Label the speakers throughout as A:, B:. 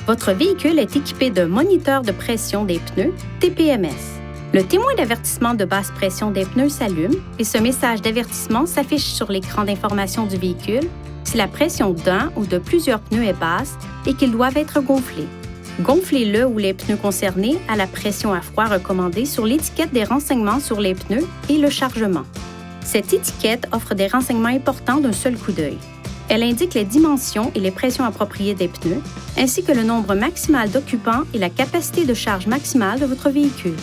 A: Votre véhicule est équipé d'un moniteur de pression des pneus, TPMS. Le témoin d'avertissement de basse pression des pneus s'allume et ce message d'avertissement s'affiche sur l'écran d'information du véhicule si la pression d'un ou de plusieurs pneus est basse et qu'ils doivent être gonflés. Gonflez le ou les pneus concernés à la pression à froid recommandée sur l'étiquette des renseignements sur les pneus et le chargement. Cette étiquette offre des renseignements importants d'un seul coup d'œil. Elle indique les dimensions et les pressions appropriées des pneus, ainsi que le nombre maximal d'occupants et la capacité de charge maximale de votre véhicule.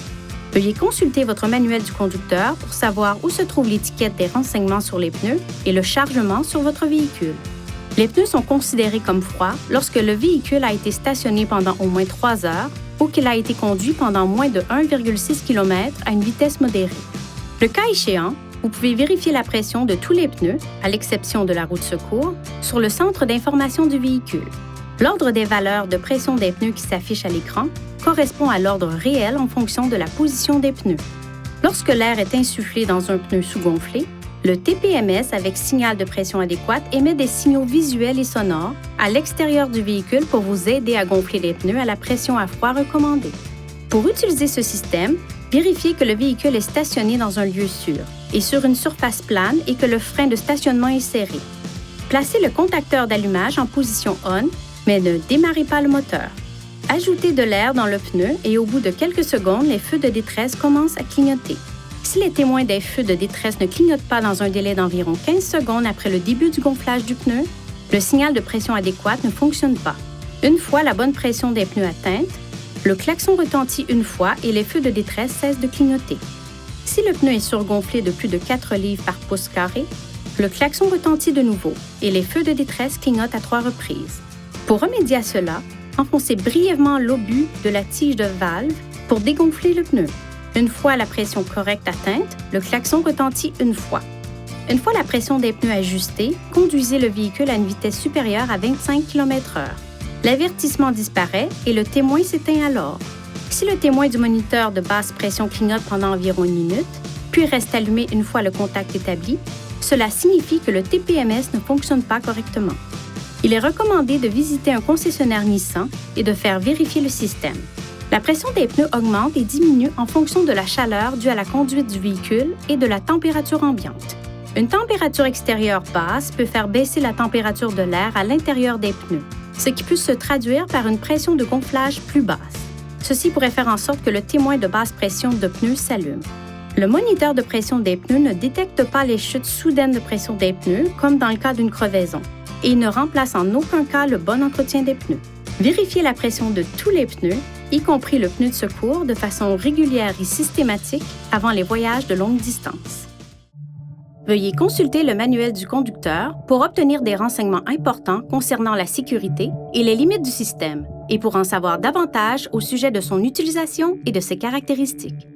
A: Veuillez consulter votre manuel du conducteur pour savoir où se trouve l'étiquette des renseignements sur les pneus et le chargement sur votre véhicule. Les pneus sont considérés comme froids lorsque le véhicule a été stationné pendant au moins 3 heures ou qu'il a été conduit pendant moins de 1,6 km à une vitesse modérée. Le cas échéant, vous pouvez vérifier la pression de tous les pneus, à l'exception de la roue de secours, sur le centre d'information du véhicule. L'ordre des valeurs de pression des pneus qui s'affiche à l'écran correspond à l'ordre réel en fonction de la position des pneus. Lorsque l'air est insufflé dans un pneu sous-gonflé, le TPMS avec signal de pression adéquate émet des signaux visuels et sonores à l'extérieur du véhicule pour vous aider à gonfler les pneus à la pression à froid recommandée. Pour utiliser ce système, vérifiez que le véhicule est stationné dans un lieu sûr et sur une surface plane et que le frein de stationnement est serré. Placez le contacteur d'allumage en position on, mais ne démarrez pas le moteur. Ajoutez de l'air dans le pneu et au bout de quelques secondes, les feux de détresse commencent à clignoter. Si les témoins des feux de détresse ne clignotent pas dans un délai d'environ 15 secondes après le début du gonflage du pneu, le signal de pression adéquate ne fonctionne pas. Une fois la bonne pression des pneus atteinte, le klaxon retentit une fois et les feux de détresse cessent de clignoter. Si le pneu est surgonflé de plus de 4 livres par pouce carré, le klaxon retentit de nouveau et les feux de détresse clignotent à 3 reprises. Pour remédier à cela, enfoncez brièvement l'obus de la tige de valve pour dégonfler le pneu. Une fois la pression correcte atteinte, le klaxon retentit une fois. Une fois la pression des pneus ajustée, conduisez le véhicule à une vitesse supérieure à 25 km/h. L'avertissement disparaît et le témoin s'éteint alors. Si le témoin du moniteur de basse pression clignote pendant environ 1 minute, puis reste allumé une fois le contact établi, cela signifie que le TPMS ne fonctionne pas correctement. Il est recommandé de visiter un concessionnaire Nissan et de faire vérifier le système. La pression des pneus augmente et diminue en fonction de la chaleur due à la conduite du véhicule et de la température ambiante. Une température extérieure basse peut faire baisser la température de l'air à l'intérieur des pneus, ce qui peut se traduire par une pression de gonflage plus basse. Ceci pourrait faire en sorte que le témoin de basse pression de pneus s'allume. Le moniteur de pression des pneus ne détecte pas les chutes soudaines de pression des pneus, comme dans le cas d'une crevaison, et il ne remplace en aucun cas le bon entretien des pneus. Vérifiez la pression de tous les pneus, y compris le pneu de secours, de façon régulière et systématique avant les voyages de longue distance. Veuillez consulter le manuel du conducteur pour obtenir des renseignements importants concernant la sécurité et les limites du système, et pour en savoir davantage au sujet de son utilisation et de ses caractéristiques.